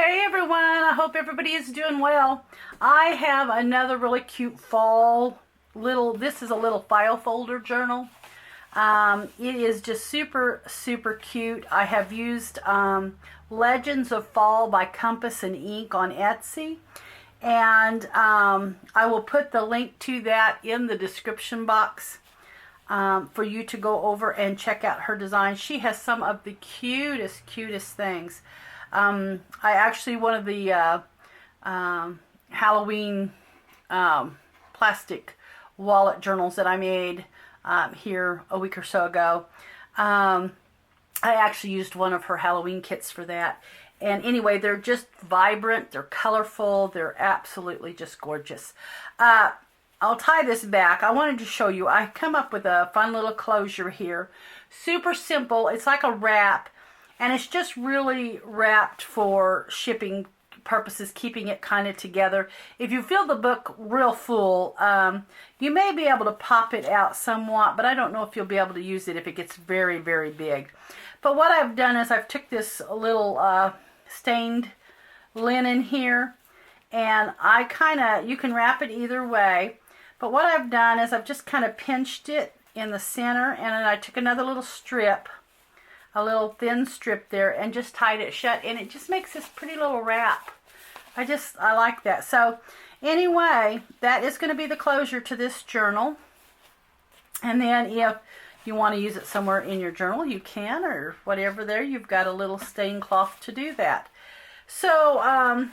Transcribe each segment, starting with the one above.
Hey everyone, I hope everybody is doing well. I have another really cute fall this is a little file folder journal. It is just super cute. I have used Legends of Fall by Compass and Ink on Etsy. And I will put the link to that in the description box for you to go over and check out her design. She has some of the cutest things. I actually, one of the Halloween plastic wallet journals that I made here a week or so ago, I actually used one of her Halloween kits for that. And anyway, they're just vibrant, they're colorful, they're absolutely just gorgeous. I'll tie this back. I wanted to show you, I come up with a fun little closure here. Super simple, it's like a wrap. And it's just really wrapped for shipping purposes, keeping it kind of together. If you feel the book real full, you may be able to pop it out somewhat, but I don't know if you'll be able to use it if it gets very big. But what I've done is I've took this little stained linen here, and you can wrap it either way. But what I've done is I've just kind of pinched it in the center, and then I took another little strip, a little thin strip there, and just tied it shut, and it just makes this pretty little wrap. I like that. So anyway, that is going to be the closure to this journal. And then if you want to use it somewhere in your journal, you can, or whatever there. You've got a little stain cloth to do that. So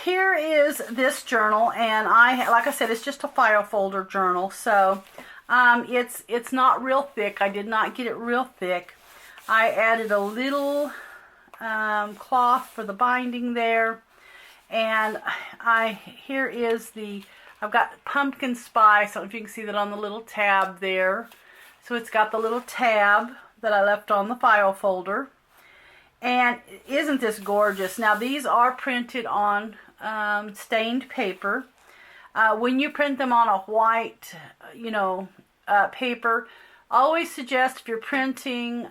here is this journal, and like I said, it's just a file folder journal. So it's not real thick. I did not get it real thick. I added a little cloth for the binding there, and I've got pumpkin spice. I don't know if you can see that on the little tab there. So it's got the little tab that I left on the file folder. And isn't this gorgeous? Now these are printed on stained paper. When you print them on a white, paper, always suggest if you're printing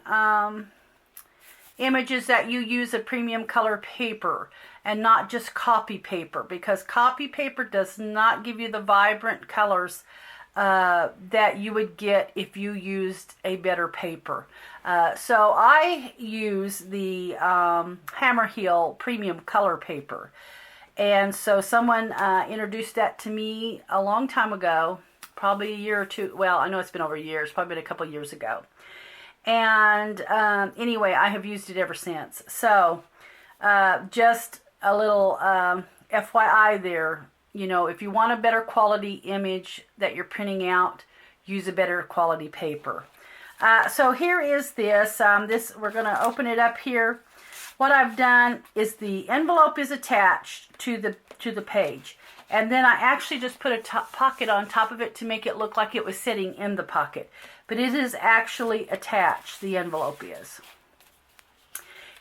images that you use a premium color paper and not just copy paper, because copy paper does not give you the vibrant colors that you would get if you used a better paper. So I use the Hammerhill premium color paper. And so someone introduced that to me a long time ago, probably a year or two. Well, I know it's been over years, probably been a couple years ago. And anyway, I have used it ever since. So just a little FYI there, if you want a better quality image that you're printing out, use a better quality paper. So here is this. We're going to open it up here. What I've done is the envelope is attached to the page, and then I actually just put a pocket on top of it to make it look like it was sitting in the pocket, but it is actually attached. The envelope is.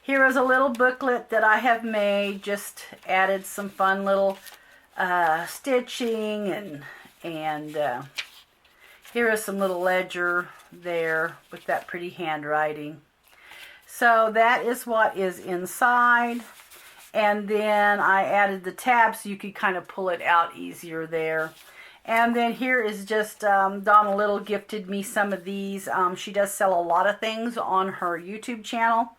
Here is a little booklet that I have made. Just added some fun little stitching, and here is some little ledger there with that pretty handwriting. So that is what is inside. And then I added the tab so you could kind of pull it out easier there. And then here is just Donna Little gifted me some of these. She does sell a lot of things on her YouTube channel.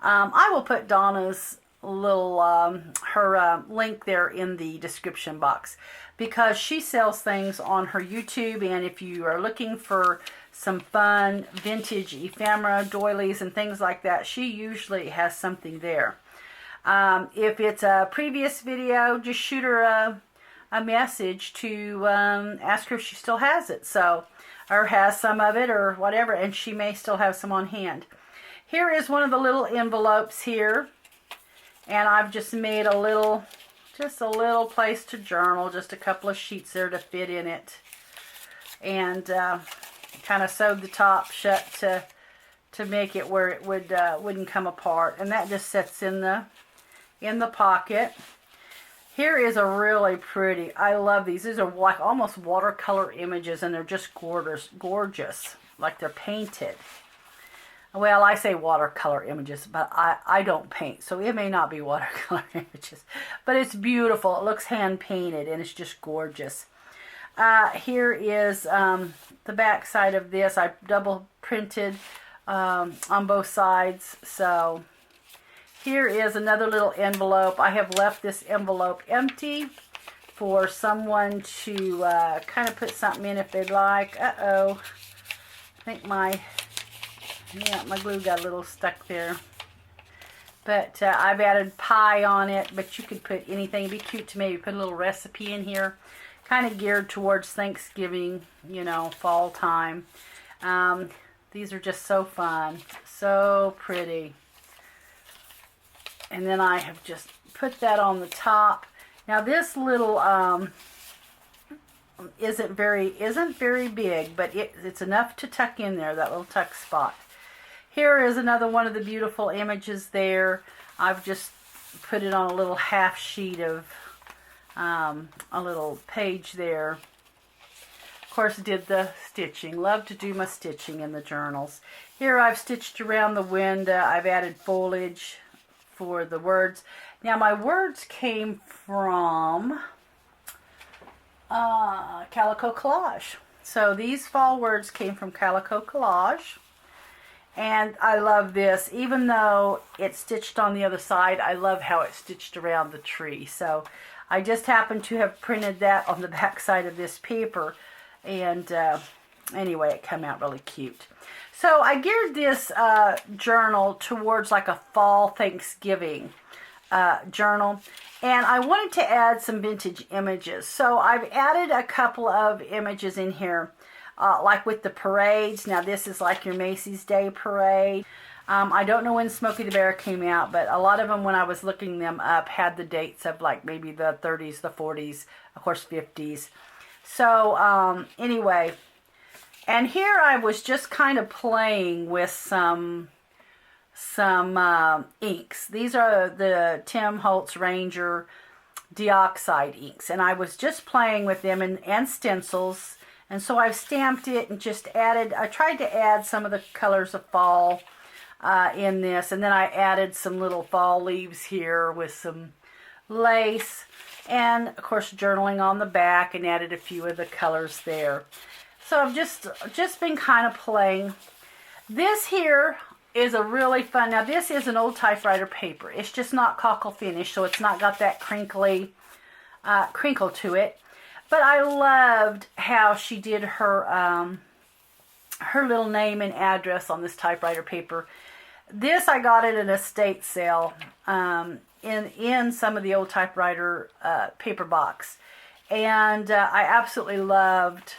I will put Donna's little her link there in the description box, because she sells things on her YouTube, and if you are looking for some fun vintage ephemera doilies and things like that, she usually has something there. If it's a previous video, just shoot her a message to ask her if she still has it, or has some of it or whatever, and she may still have some on hand. Here is one of the little envelopes here, and I've just made a little place to journal, just a couple of sheets there to fit in it, and kind of sewed the top shut to make it where it wouldn't come apart, and that just sits in the pocket. Here is a really pretty, I love these. These are like almost watercolor images, and they're just gorgeous, like they're painted. well, I say watercolor images, but I don't paint, so it may not be watercolor images. But it's beautiful. It looks hand painted, and it's just gorgeous. Here is the back side of this. I double printed on both sides. So here is another little envelope. I have left this envelope empty for someone to kind of put something in if they'd like. Uh-oh. I think my glue got a little stuck there. But I've added pie on it, but you could put anything. It'd be cute to maybe put a little recipe in here. Kind of geared towards Thanksgiving, you know, fall time. These are just so fun. So pretty. And then I have just put that on the top. Now this little isn't very big, but it's enough to tuck in there, that little tuck spot. Here is another one of the beautiful images there. I've just put it on a little half sheet of a little page there. Of course, did the stitching. Love to do my stitching in the journals. Here I've stitched around the window. I've added foliage for the words. Now my words came from Calico Collage. So these fall words came from Calico Collage. And I love this. Even though it's stitched on the other side, I love how it's stitched around the tree. So I just happened to have printed that on the back side of this paper. And anyway, it came out really cute. So I geared this journal towards like a fall Thanksgiving journal. And I wanted to add some vintage images. So I've added a couple of images in here. Like with the parades. Now this is like your Macy's Day Parade. I don't know when Smokey the Bear came out, but a lot of them, when I was looking them up, had the dates of like maybe the 30s, the 40s, of course 50s. So anyway, and here I was just kind of playing with some inks. These are the Tim Holtz Ranger Dioxide inks, and I was just playing with them and stencils. And so I've stamped it and just added, I tried to add some of the colors of fall in this. And then I added some little fall leaves here with some lace. And of course journaling on the back, and added a few of the colors there. So I've just been kind of playing. This here is a really fun, now this is an old typewriter paper. It's just not cockle finish, so it's not got that crinkly crinkle to it. But I loved how she did her her little name and address on this typewriter paper. This I got at an estate sale in some of the old typewriter paper box, and I absolutely loved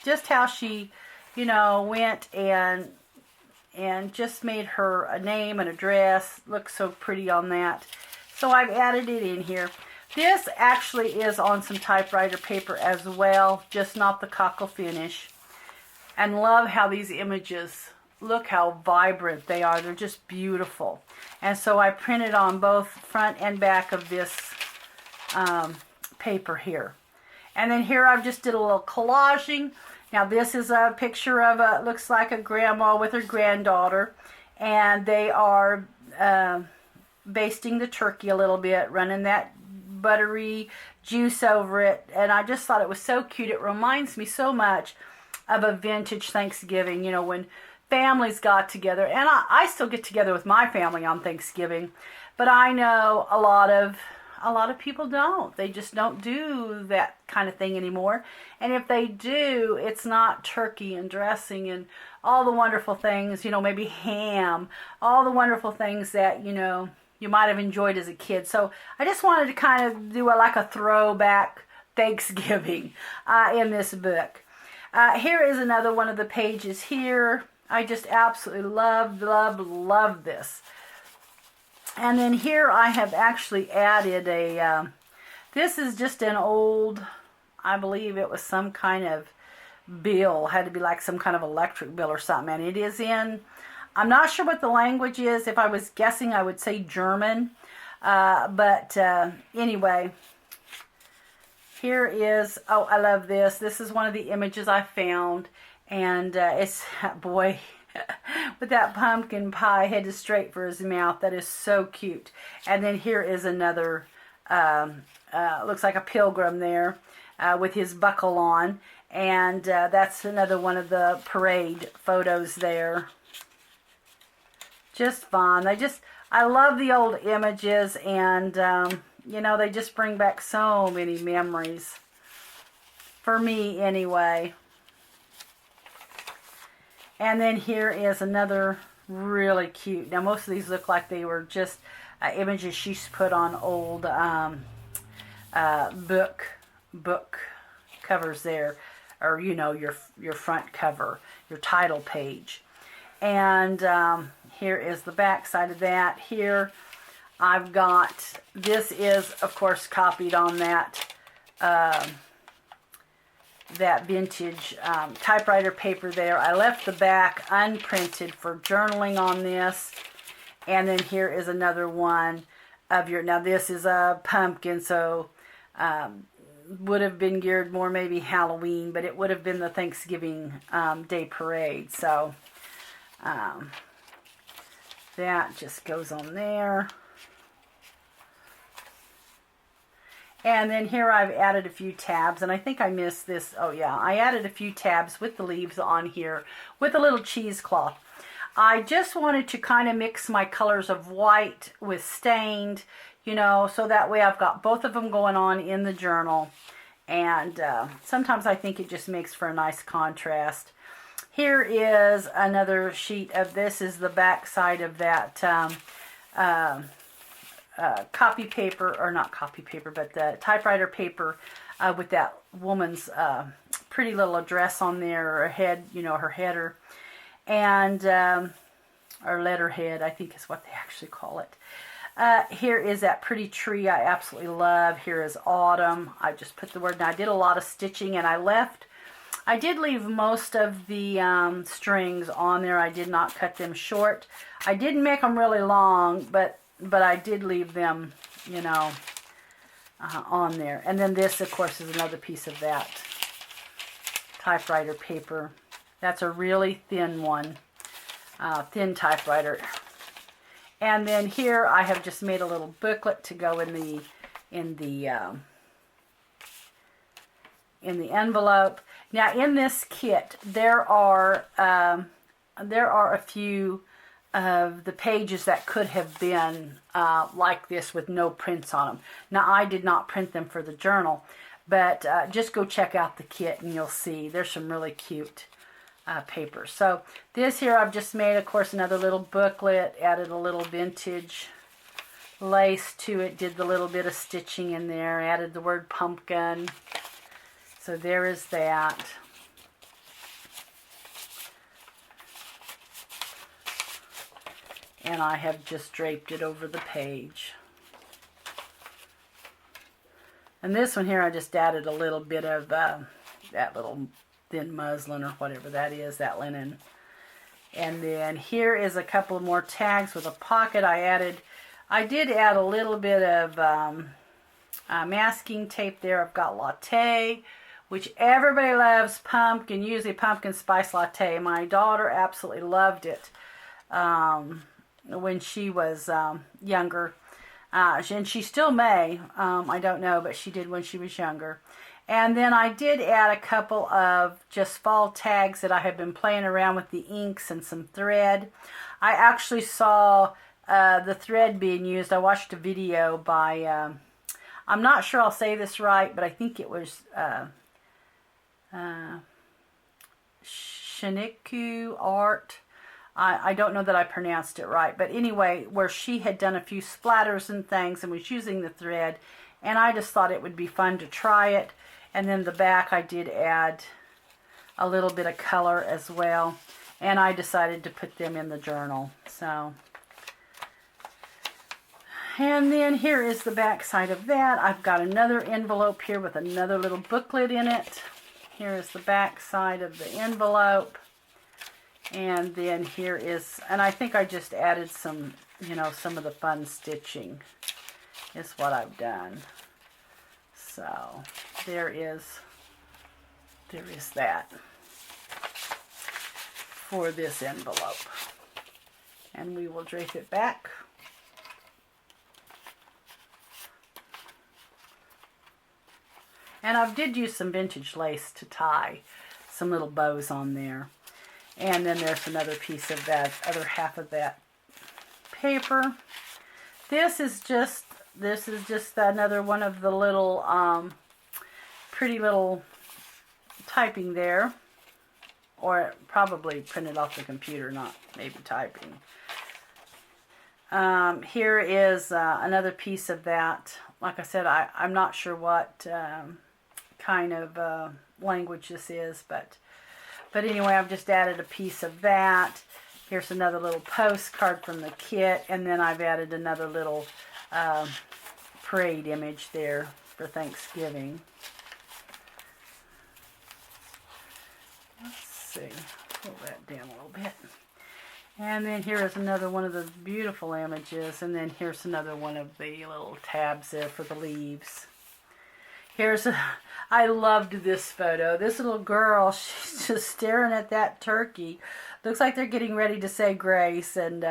just how she, you know, went and just made her a name and address look so pretty on that. So I've added it in here. This actually is on some typewriter paper as well, just not the cockle finish. And love how these images, look how vibrant they are. They're just beautiful. And so I printed on both front and back of this paper here. And then here I've just did a little collaging. Now this is a picture of looks like a grandma with her granddaughter. And they are basting the turkey a little bit, running that buttery juice over it, and I just thought it was so cute. It reminds me so much of a vintage Thanksgiving, you know, when families got together, and I still get together with my family on Thanksgiving, but I know a lot of people don't. They just don't do that kind of thing anymore, and if they do, it's not turkey and dressing and all the wonderful things, you know, maybe ham, all the wonderful things that, you know, you might have enjoyed as a kid. So I just wanted to kind of do like a throwback Thanksgiving in this book. Here is another one of the pages here. I just absolutely love this. And then here I have actually added this is just an old, I believe it was some kind of bill. Had to be like some kind of electric bill or something. And it is in, I'm not sure what the language is. If I was guessing, I would say German. But anyway, here is, oh, I love this. This is one of the images I found. And it's that boy with that pumpkin pie headed straight for his mouth. That is so cute. And then here is another, looks like a pilgrim there with his buckle on. And that's another one of the parade photos there. Just fun. I love the old images, and you know, they just bring back so many memories. For me, anyway. And then here is another really cute. Now, most of these look like they were just images she's put on old book covers there, or you know, your front cover, your title page. And here is the back side of that. Here I've got, this is of course copied on that that vintage typewriter paper there. I left the back unprinted for journaling on this. And then here is another one of your, now this is a pumpkin, so would have been geared more maybe Halloween, but it would have been the Thanksgiving Day parade. So that just goes on there. And then here I've added a few tabs, and I think I missed this. Oh yeah, I added a few tabs with the leaves on here with a little cheesecloth. I just wanted to kind of mix my colors of white with stained, you know, so that way I've got both of them going on in the journal. And sometimes I think it just makes for a nice contrast. Here is another sheet of, this is the back side of that copy paper, or not copy paper, but the typewriter paper with that woman's pretty little address on there, or head, you know, her header, and or letterhead, I think is what they actually call it. Here is that pretty tree I absolutely love. Here is autumn. I just put the word, and I did a lot of stitching, and I did leave most of the strings on there. I did not cut them short. I didn't make them really long, but I did leave them, you know, on there. And then this, of course, is another piece of that typewriter paper. That's a really thin one, thin typewriter. And then here I have just made a little booklet to go in the envelope. Now, in this kit, there are a few of the pages that could have been like this with no prints on them. Now, I did not print them for the journal, but just go check out the kit and you'll see there's some really cute papers. So this here I've just made, of course, another little booklet, added a little vintage lace to it, did the little bit of stitching in there, added the word pumpkin. So there is that. And I have just draped it over the page. And this one here, I just added a little bit of that little thin muslin, or whatever that is, that linen. And then here is a couple of more tags with a pocket. I did add a little bit of masking tape there. I've got latte, which everybody loves, pumpkin, usually pumpkin spice latte. My daughter absolutely loved it when she was younger. And she still may, I don't know, but she did when she was younger. And then I did add a couple of just fall tags that I have been playing around with the inks and some thread. I actually saw the thread being used. I watched a video by, I'm not sure I'll say this right, but I think it was Shiniku Art. I don't know that I pronounced it right, but anyway, where she had done a few splatters and things and was using the thread, and I just thought it would be fun to try it. And then the back I did add a little bit of color as well, and I decided to put them in the journal. So, and then here is the back side of that. I've got another envelope here with another little booklet in it. Here is the back side of the envelope. And then here is, and I think I just added some, you know, some of the fun stitching is what I've done. So there is that. for this envelope. And we will drape it back. And I did use some vintage lace to tie some little bows on there. And then there's another piece of that, other half of that paper. This is just another one of the little pretty little typing there, or probably printed off the computer, not maybe typing. Here is another piece of that. Like I said, I'm not sure what kind of language this is, but anyway, I've just added a piece of that. Here's another little postcard from the kit, and then I've added another little parade image there for Thanksgiving. Let's see, pull that down a little bit. And then here is another one of those beautiful images, and then here's another one of the little tabs there for the leaves. I loved this photo. This little girl, she's just staring at that turkey. Looks like they're getting ready to say grace. And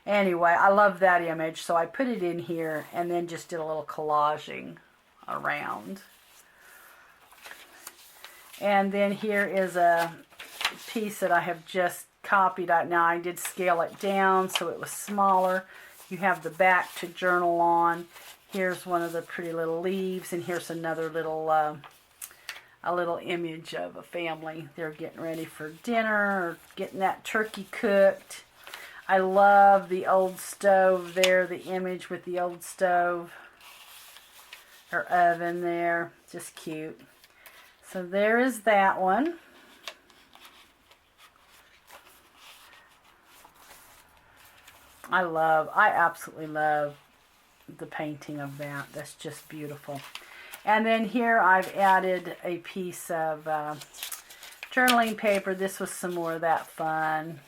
anyway, I love that image, so I put it in here and then just did a little collaging around. And then here is a piece that I have just copied out. Now I did scale it down so it was smaller. You have the back to journal on. Here's one of the pretty little leaves, and here's another little a little image of a family. They're getting ready for dinner or getting that turkey cooked. I love the old stove there, the image with the old stove or oven there. Just cute. So there is that one. I absolutely love the painting of that. That's just beautiful. And then here I've added a piece of journaling paper. This was some more of that fun.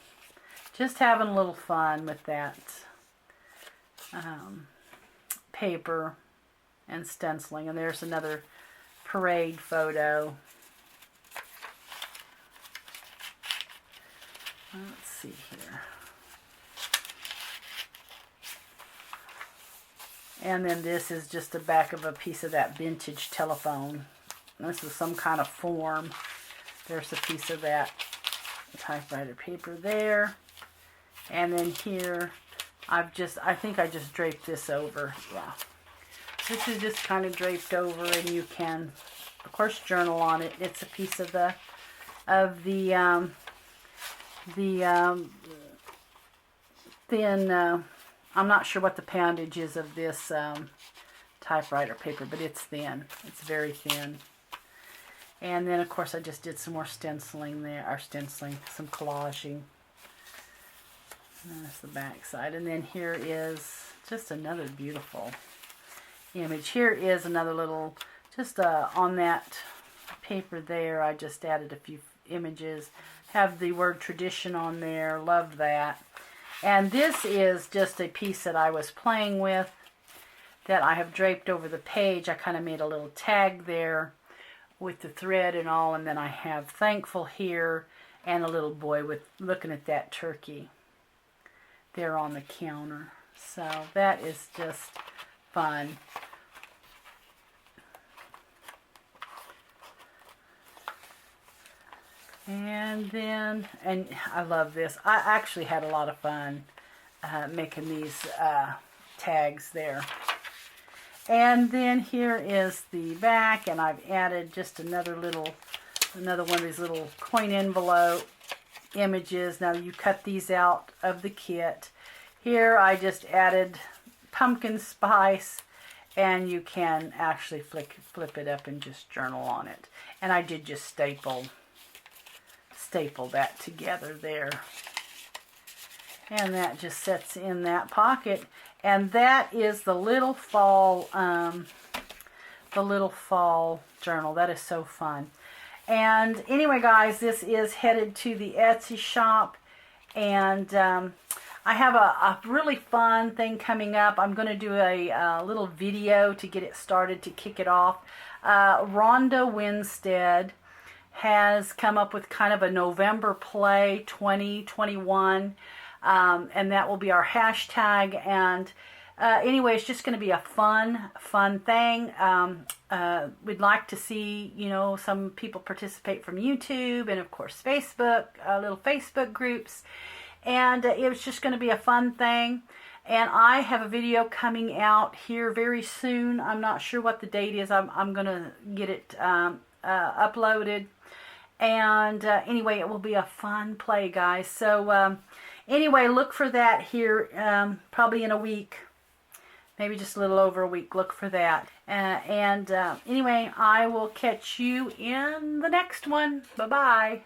Just having a little fun with that paper and stenciling. And there's another parade photo. Let's see here. And then this is just the back of a piece of that vintage telephone. This is some kind of form. There's a piece of that typewriter paper there. And then here, I think I just draped this over. Yeah. This is just kind of draped over, and you can, of course, journal on it. It's a piece of the thin, I'm not sure what the poundage is of this typewriter paper, but it's thin. It's very thin. And then, of course, I just did some more stenciling there, some collaging. And that's the back side. And then here is just another beautiful image. Here is another little, just on that paper there, I just added a few images. Have the word tradition on there. Love that. And this is just a piece that I was playing with that I have draped over the page. I kind of made a little tag there with the thread and all, and then I have thankful here and a little boy with looking at that turkey there on the counter. So that is just fun. And then, and I love this. I actually had a lot of fun making these tags there. And then here is the back, and I've added just another one of these little coin envelope images. Now you cut these out of the kit. Here I just added pumpkin spice, and you can actually flip it up and just journal on it. And I did just staple that together there, and that just sits in that pocket. And that is the little fall journal. That is so fun. And anyway, guys, this is headed to the Etsy shop, and I have a really fun thing coming up. I'm going to do a little video to get it started, to kick it off. Rhonda Winstead has come up with kind of a November play 2021, and that will be our hashtag. And anyway, it's just going to be a fun thing. We'd like to see, you know, some people participate from YouTube and of course Facebook, little Facebook groups. And it was just going to be a fun thing. And I have a video coming out here very soon. I'm not sure what the date is. I'm going to get it uploaded. And anyway, it will be a fun play, guys. So anyway, look for that here probably in a week. Maybe just a little over a week. Look for that. Anyway, I will catch you in the next one. Bye-bye.